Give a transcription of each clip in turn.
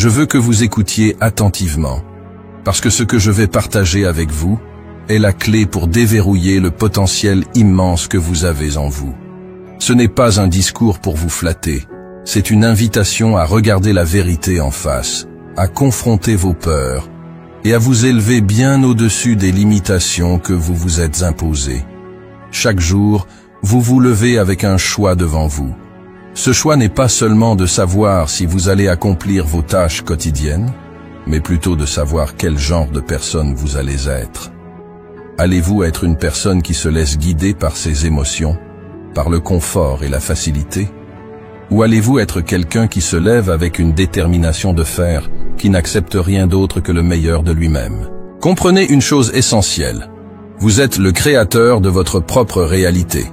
Je veux que vous écoutiez attentivement, parce que ce que je vais partager avec vous est la clé pour déverrouiller le potentiel immense que vous avez en vous. Ce n'est pas un discours pour vous flatter, c'est une invitation à regarder la vérité en face, à confronter vos peurs et à vous élever bien au-dessus des limitations que vous vous êtes imposées. Chaque jour, vous vous levez avec un choix devant vous. Ce choix n'est pas seulement de savoir si vous allez accomplir vos tâches quotidiennes, mais plutôt de savoir quel genre de personne vous allez être. Allez-vous être une personne qui se laisse guider par ses émotions, par le confort et la facilité? Ou allez-vous être quelqu'un qui se lève avec une détermination de fer, qui n'accepte rien d'autre que le meilleur de lui-même? Comprenez une chose essentielle. Vous êtes le créateur de votre propre réalité.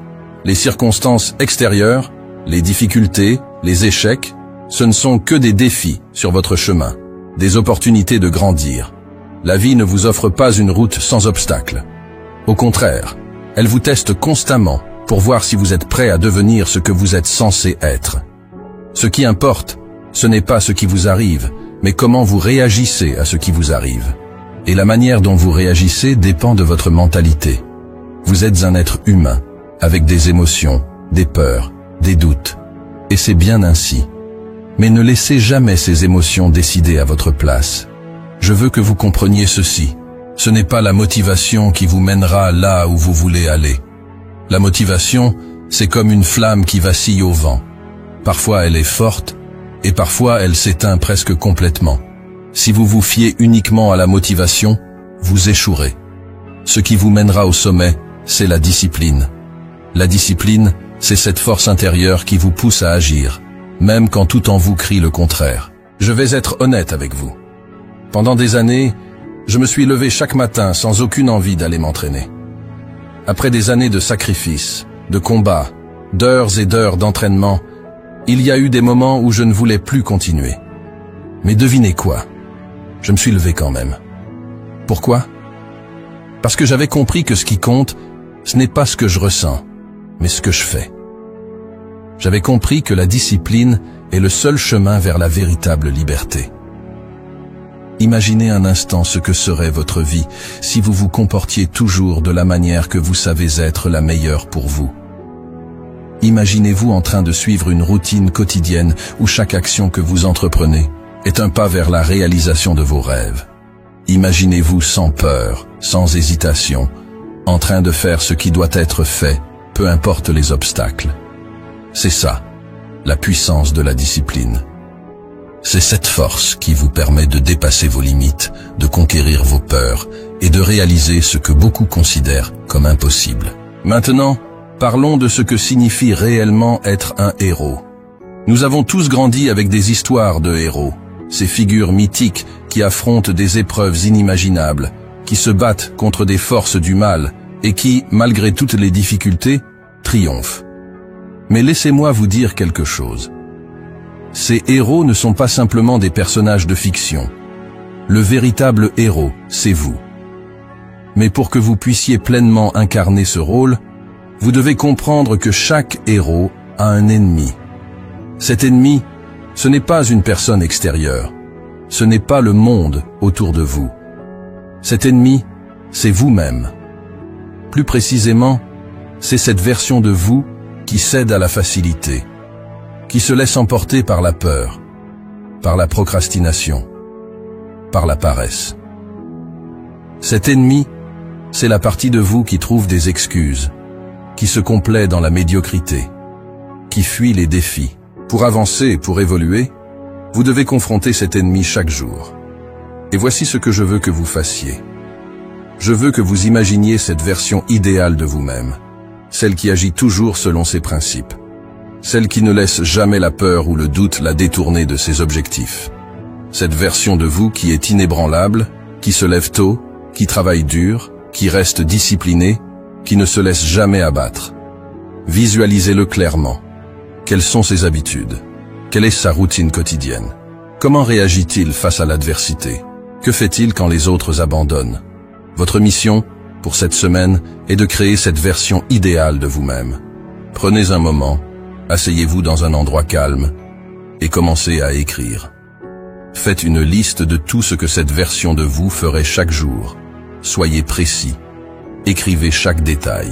Les circonstances extérieures, les difficultés, les échecs, ce ne sont que des défis sur votre chemin, des opportunités de grandir. La vie ne vous offre pas une route sans obstacles. Au contraire, elle vous teste constamment pour voir si vous êtes prêt à devenir ce que vous êtes censé être. Ce qui importe, ce n'est pas ce qui vous arrive, mais comment vous réagissez à ce qui vous arrive. Et la manière dont vous réagissez dépend de votre mentalité. Vous êtes un être humain, avec des émotions, des peurs, des doutes. Et c'est bien ainsi. Mais ne laissez jamais ces émotions décider à votre place. Je veux que vous compreniez ceci. Ce n'est pas la motivation qui vous mènera là où vous voulez aller. La motivation, c'est comme une flamme qui vacille au vent. Parfois elle est forte, et parfois elle s'éteint presque complètement. Si vous vous fiez uniquement à la motivation, vous échouerez. Ce qui vous mènera au sommet, c'est la discipline. La discipline, c'est cette force intérieure qui vous pousse à agir, même quand tout en vous crie le contraire. Je vais être honnête avec vous. Pendant des années, je me suis levé chaque matin sans aucune envie d'aller m'entraîner. Après des années de sacrifices, de combats, d'heures et d'heures d'entraînement, il y a eu des moments où je ne voulais plus continuer. Mais devinez quoi? Je me suis levé quand même. Pourquoi? Parce que j'avais compris que ce qui compte, ce n'est pas ce que je ressens, mais ce que je fais. J'avais compris que la discipline est le seul chemin vers la véritable liberté. Imaginez un instant ce que serait votre vie si vous vous comportiez toujours de la manière que vous savez être la meilleure pour vous. Imaginez-vous en train de suivre une routine quotidienne où chaque action que vous entreprenez est un pas vers la réalisation de vos rêves. Imaginez-vous sans peur, sans hésitation, en train de faire ce qui doit être fait, peu importe les obstacles. C'est ça, la puissance de la discipline. C'est cette force qui vous permet de dépasser vos limites, de conquérir vos peurs et de réaliser ce que beaucoup considèrent comme impossible. Maintenant, parlons de ce que signifie réellement être un héros. Nous avons tous grandi avec des histoires de héros, ces figures mythiques qui affrontent des épreuves inimaginables, qui se battent contre des forces du mal et qui, malgré toutes les difficultés, triomphent. Mais laissez-moi vous dire quelque chose. Ces héros ne sont pas simplement des personnages de fiction. Le véritable héros, c'est vous. Mais pour que vous puissiez pleinement incarner ce rôle, vous devez comprendre que chaque héros a un ennemi. Cet ennemi, ce n'est pas une personne extérieure. Ce n'est pas le monde autour de vous. Cet ennemi, c'est vous-même. Plus précisément, c'est cette version de vous qui cède à la facilité, qui se laisse emporter par la peur, par la procrastination, par la paresse. Cet ennemi, c'est la partie de vous qui trouve des excuses, qui se complaît dans la médiocrité, qui fuit les défis. Pour avancer et pour évoluer, vous devez confronter cet ennemi chaque jour. Et voici ce que je veux que vous fassiez. Je veux que vous imaginiez cette version idéale de vous-même, celle qui agit toujours selon ses principes, celle qui ne laisse jamais la peur ou le doute la détourner de ses objectifs. Cette version de vous qui est inébranlable, qui se lève tôt, qui travaille dur, qui reste discipliné, qui ne se laisse jamais abattre. Visualisez-le clairement. Quelles sont ses habitudes? Quelle est sa routine quotidienne? Comment réagit-il face à l'adversité? Que fait-il quand les autres abandonnent? Votre mission, pour cette semaine, est de créer cette version idéale de vous-même. Prenez un moment, asseyez-vous dans un endroit calme et commencez à écrire. Faites une liste de tout ce que cette version de vous ferait chaque jour. Soyez précis. Écrivez chaque détail.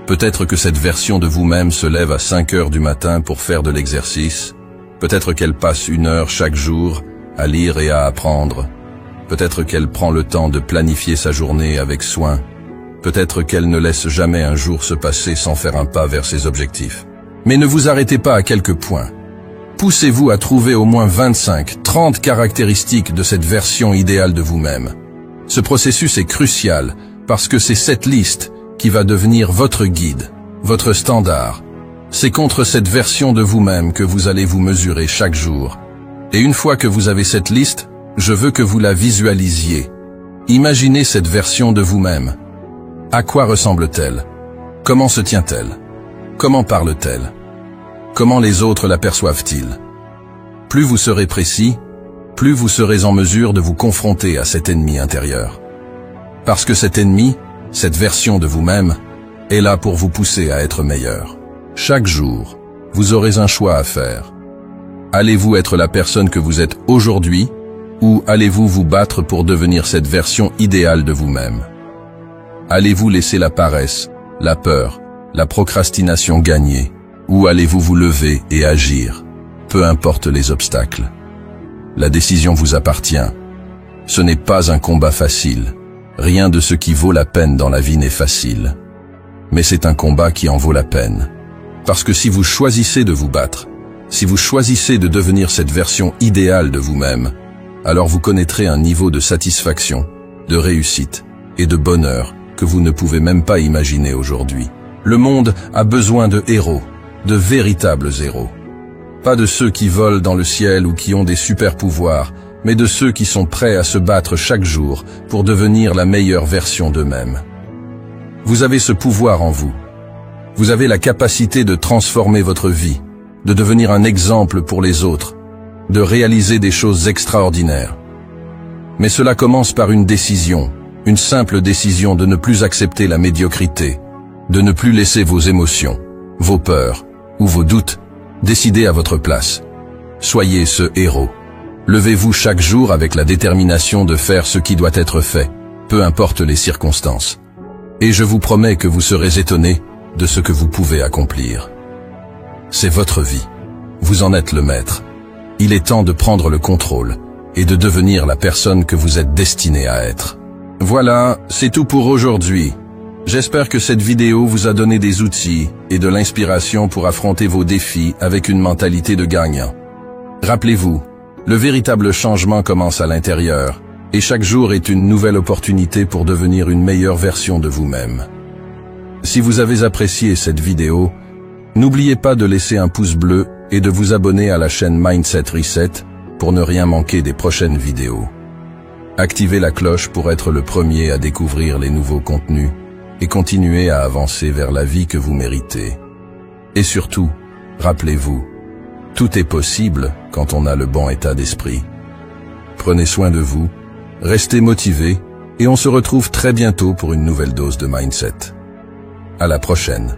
Peut-être que cette version de vous-même se lève à 5 heures du matin pour faire de l'exercice. Peut-être qu'elle passe 1 heure chaque jour à lire et à apprendre. Peut-être qu'elle prend le temps de planifier sa journée avec soin. Peut-être qu'elle ne laisse jamais un jour se passer sans faire un pas vers ses objectifs. Mais ne vous arrêtez pas à quelques points. Poussez-vous à trouver au moins 25, 30 caractéristiques de cette version idéale de vous-même. Ce processus est crucial parce que c'est cette liste qui va devenir votre guide, votre standard. C'est contre cette version de vous-même que vous allez vous mesurer chaque jour. Et une fois que vous avez cette liste, je veux que vous la visualisiez. Imaginez cette version de vous-même. À quoi ressemble-t-elle? Comment se tient-elle? Comment parle-t-elle? Comment les autres l'aperçoivent-ils? Plus vous serez précis, plus vous serez en mesure de vous confronter à cet ennemi intérieur. Parce que cet ennemi, cette version de vous-même, est là pour vous pousser à être meilleur. Chaque jour, vous aurez un choix à faire. Allez-vous être la personne que vous êtes aujourd'hui, ou allez-vous vous battre pour devenir cette version idéale de vous-même? Allez-vous laisser la paresse, la peur, la procrastination gagner, ou allez-vous vous lever et agir, peu importe les obstacles? La décision vous appartient. Ce n'est pas un combat facile. Rien de ce qui vaut la peine dans la vie n'est facile. Mais c'est un combat qui en vaut la peine. Parce que si vous choisissez de vous battre, si vous choisissez de devenir cette version idéale de vous-même, alors vous connaîtrez un niveau de satisfaction, de réussite et de bonheur que vous ne pouvez même pas imaginer aujourd'hui. Le monde a besoin de héros, de véritables héros. Pas de ceux qui volent dans le ciel ou qui ont des super-pouvoirs, mais de ceux qui sont prêts à se battre chaque jour pour devenir la meilleure version d'eux-mêmes. Vous avez ce pouvoir en vous. Vous avez la capacité de transformer votre vie, de devenir un exemple pour les autres, de réaliser des choses extraordinaires. Mais cela commence par une décision, une simple décision de ne plus accepter la médiocrité, de ne plus laisser vos émotions, vos peurs ou vos doutes décider à votre place. Soyez ce héros. Levez-vous chaque jour avec la détermination de faire ce qui doit être fait, peu importe les circonstances. Et je vous promets que vous serez étonné de ce que vous pouvez accomplir. C'est votre vie. Vous en êtes le maître. Il est temps de prendre le contrôle et de devenir la personne que vous êtes destiné à être. Voilà, c'est tout pour aujourd'hui. J'espère que cette vidéo vous a donné des outils et de l'inspiration pour affronter vos défis avec une mentalité de gagnant. Rappelez-vous, le véritable changement commence à l'intérieur et chaque jour est une nouvelle opportunité pour devenir une meilleure version de vous-même. Si vous avez apprécié cette vidéo, n'oubliez pas de laisser un pouce bleu et de vous abonner à la chaîne Mindset Reset pour ne rien manquer des prochaines vidéos. Activez la cloche pour être le premier à découvrir les nouveaux contenus et continuez à avancer vers la vie que vous méritez. Et surtout, rappelez-vous, tout est possible quand on a le bon état d'esprit. Prenez soin de vous, restez motivés et on se retrouve très bientôt pour une nouvelle dose de Mindset. À la prochaine.